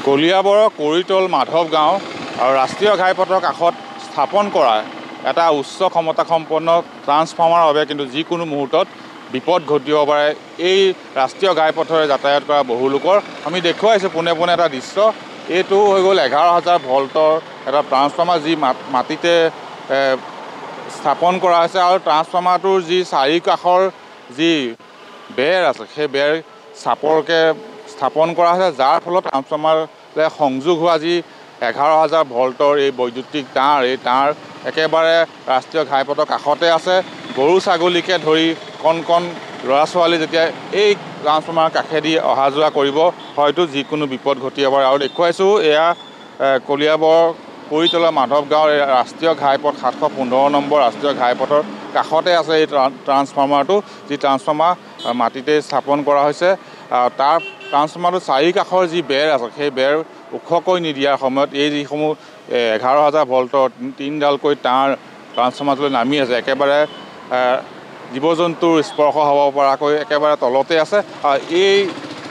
গলিয়াবৰৰ কৰিতল মাধৱ গাঁও আৰু ৰাষ্ট্ৰীয় ঘাইপথৰ কাষত স্থাপন কৰা এটা উচ্চ ক্ষমতাসম্পন্ন ট্ৰান্সফৰ্মাৰৰ বাবে কিন্তু যিকোনো মুহূৰ্তত বিপদ ঘটিব পাৰে। এই ৰাষ্ট্ৰীয় ঘাইপথৰে যাতায়াত কৰা বহু লোকৰ আমি দেখুৱাইছোঁ পোনে পোনে এটা দৃশ্য। এইটো হৈ গ'ল 11,000 ভল্টৰ এটা ট্ৰান্সফৰ্মাৰ, যি মাটিতে স্থাপন কৰা হৈছে আৰু ট্ৰান্সফৰ্মাৰটোৰ যি চাৰিওকাষৰ যি বেৰ আছে সেই বেৰ চাপৰকৈ স্থাপন কৰা হৈছে, যাৰ ফলত ট্ৰান্সফৰ্মাৰলৈ সংযোগ হোৱা যি 11,000 ভল্টৰ এই বৈদ্যুতিক তাঁৰ, এই তাঁৰ একেবাৰে ৰাষ্ট্ৰীয় ঘাইপথৰ কাষতে আছে। গৰু ছাগলীকে ধৰি কণ কণ ল'ৰা ছোৱালী যেতিয়া এই ট্ৰান্সফৰ্মাৰ কাষেদি অহা যোৱা কৰিব, হয়তো যিকোনো বিপদ ঘটিব পাৰে। আৰু দেখুৱাইছোঁ এয়া কলিয়াবৰ কৰিতলা মাধৱ গাঁৱৰ ৰাষ্ট্ৰীয় ঘাইপথ 715 নম্বৰ ৰাষ্ট্ৰীয় ঘাইপথৰ কাষতে আছে এই ট্ৰান্সফৰ্মাৰটো, যি ট্ৰান্সফৰ্মাৰ মাটিতে স্থাপন কৰা হৈছে। তাৰ ট্ৰান্সফৰ্মাৰটো চাৰিওকাষৰ যি বেৰ আছে সেই বেৰ ওখকৈ নিদিয়াৰ সময়ত এই যিসমূহ 11,000 ভল্টৰ 3ডালকৈ তাঁৰ ট্ৰান্সফৰ্মাৰটোলৈ নামি আছে, একেবাৰে জীৱ জন্তুৰ স্পৰ্শ হ'ব পৰাকৈ একেবাৰে তলতে আছে। আৰু এই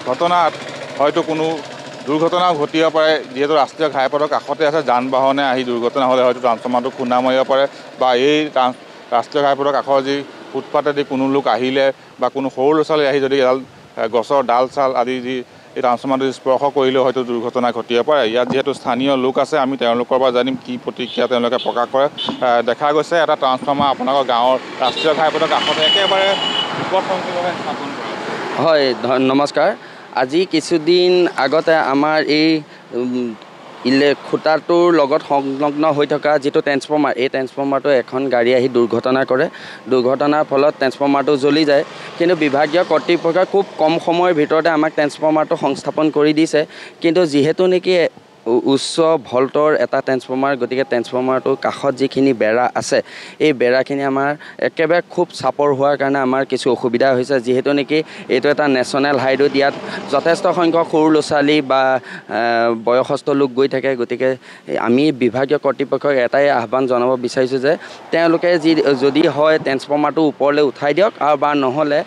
ঘটনাত হয়তো কোনো দুৰ্ঘটনাও ঘটিব পাৰে, যিহেতু ৰাষ্ট্ৰীয় ঘাইপথৰ কাষতে আছে। যান বাহনে আহি দুৰ্ঘটনা হ'লে হয়তো ট্ৰান্সফৰ্মাৰটো খুন্দা মাৰিব পাৰে, বা এই ৰাষ্ট্ৰীয় ঘাইপথৰ কাষৰ যি ফুটপাতেদি কোনো লোক আহিলে বা কোনো সৰু ল'ৰা ছোৱালী আহি যদি এডাল গছৰ ডাল চাল আদি যি এই ট্ৰান্সফৰ্মাৰটো স্পৰ্শ কৰিলেও হয়তো দুৰ্ঘটনা ঘটিব পাৰে। ইয়াত যিহেতু স্থানীয় লোক আছে, আমি তেওঁলোকৰ পৰা জানিম কি প্ৰতিক্ৰিয়া তেওঁলোকে প্ৰকাশ কৰে। দেখা গৈছে এটা ট্ৰান্সফৰ্মাৰ আপোনালোকৰ গাঁৱৰ ৰাষ্ট্ৰীয় ঘাইপথৰ কাষতে একেবাৰে বিপদসংকুলভাৱে স্থাপন কৰা হয়। নমস্কাৰ। আজি কিছুদিন আগতে আমাৰ এই খুঁটাটোৰ লগত সংলগ্ন হৈ থকা যিটো ট্ৰেন্সফৰ্মাৰ, এই ট্ৰেন্সফৰ্মাৰটো এখন গাড়ী আহি দুৰ্ঘটনা কৰে। দুৰ্ঘটনাৰ ফলত ট্ৰেন্সফৰ্মাৰটো জ্বলি যায়। কিন্তু বিভাগীয় কৰ্তৃপক্ষই খুব কম সময়ৰ ভিতৰতে আমাক ট্ৰেন্সফৰ্মাৰটো সংস্থাপন কৰি দিছে। কিন্তু যিহেতু নেকি উচ্চ ভল্টৰ এটা ট্ৰেন্সফৰ্মাৰ, গতিকে ট্ৰেন্সফৰ্মাৰটোৰ কাষত যিখিনি বেৰা আছে, এই বেৰাখিনি আমাৰ একেবাৰে খুব চাপৰ হোৱাৰ কাৰণে আমাৰ কিছু অসুবিধা হৈছে। যিহেতু নেকি এইটো এটা নেশ্যনেল হাইৱে, ইয়াত যথেষ্ট সংখ্যক সৰু ল'ৰা ছোৱালী বা বয়সস্থ লোক গৈ থাকে। গতিকে আমি বিভাগীয় কৰ্তৃপক্ষক এটাই আহ্বান জনাব বিচাৰিছোঁ যে তেওঁলোকে যদি হয় ট্ৰেন্সফৰ্মাৰটো ওপৰলৈ উঠাই দিয়ক, আৰু বা নহ'লে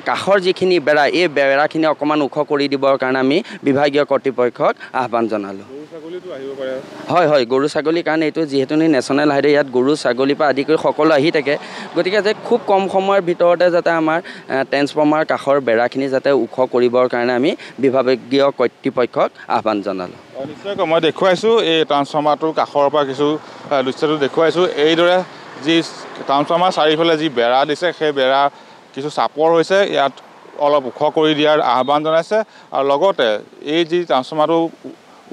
কাষৰ যিখিনি বেৰা, এই বেৰাখিনি অকণমান ওখ কৰি দিবৰ কাৰণে আমি বিভাগীয় কৰ্তৃপক্ষক আহ্বান জনালোঁ। হয় হয়, গৰু ছাগলীৰ কাৰণে এইটো যিহেতু নেশ্যনেল হাইৱে, ইয়াত গৰু ছাগলীৰ পৰা আদি কৰি সকলো আহি থাকে। গতিকে যে খুব কম সময়ৰ ভিতৰতে যাতে আমাৰ ট্ৰেন্সফৰ্মাৰ কাষৰ বেৰাখিনি যাতে ওখ কৰিবৰ কাৰণে আমি বিভাগীয় কৰ্তৃপক্ষক আহ্বান জনালোঁ। নিশ্চয়কৈ মই দেখুৱাইছোঁ এই ট্ৰান্সফৰ্মাৰটোৰ কাষৰ পৰা কিছু দৃশ্যটো দেখুৱাইছোঁ। এইদৰে যি ট্ৰান্সফৰ্মাৰ চাৰিওফালে যি বেৰা দিছে, সেই বেৰা কিছু চাপৰ হৈছে, ইয়াত অলপ ওখ কৰি দিয়াৰ আহ্বান জনাইছে। আৰু লগতে এই যি ট্ৰান্সফৰ্মাৰটো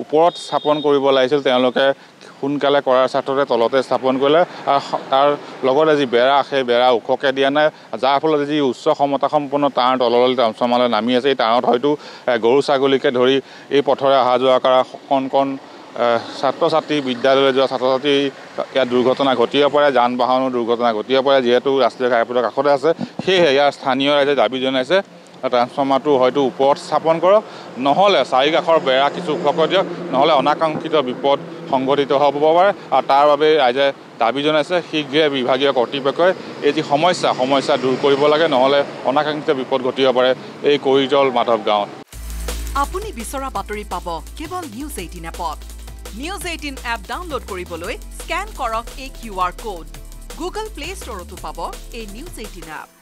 ওপৰত স্থাপন কৰিব লাগিছিল, তেওঁলোকে সোনকালে কৰাৰ স্বাৰ্থতে তলতে স্থাপন কৰিলে। আৰু তাৰ লগতে যি বেৰা, সেই বেৰা ওখকৈ দিয়া নাই, যাৰ ফলত যি উচ্চ ক্ষমতাসম্পন্ন তাঁৰ তললৈ ট্ৰান্সফৰ্মাৰলৈ নামি আছে, এই তাঁৰত হয়তো গৰু ছাগলীকে ধৰি এই পথৰে অহা যোৱা কৰা কণ কণ ছাত্ৰ ছাত্ৰী, বিদ্যালয়লৈ যোৱা ছাত্ৰ ছাত্ৰী ইয়াত দুৰ্ঘটনা ঘটিব পাৰে, যান বাহনৰ দুৰ্ঘটনা ঘটিব পাৰে। যিহেতু ৰাষ্ট্ৰীয় ঘাইপথৰ কাষতে আছে, সেয়েহে ইয়াৰ স্থানীয় ৰাইজে দাবী জনাইছে ট্ৰান্সফৰ্মাৰটো হয়তো ওপৰত স্থাপন কৰক, নহ'লে চাৰিকাষৰ বেৰা কিছু ওখকৈ দিয়ক, নহ'লে অনাকাংক্ষিত বিপদ সংঘটিত হ'ব পাৰে। আৰু তাৰ বাবে ৰাইজে দাবী জনাইছে শীঘ্ৰে বিভাগীয় কৰ্তৃপক্ষই এই যি সমস্যা দূৰ কৰিব লাগে, নহ'লে অনাকাংক্ষিত বিপদ ঘটিব পাৰে এই কৰিতল মাধৱ গাঁৱত। আপুনি বিচৰা বাতৰি পাব কেৱল নিউজ 18 এপত। নিউজ 18 এপ ডাউনলোড কৰিবলৈ স্কেন কৰক এই QR কোড। গুগল প্লে ষ্টৰতো পাব এই নিউজ 18 এপ।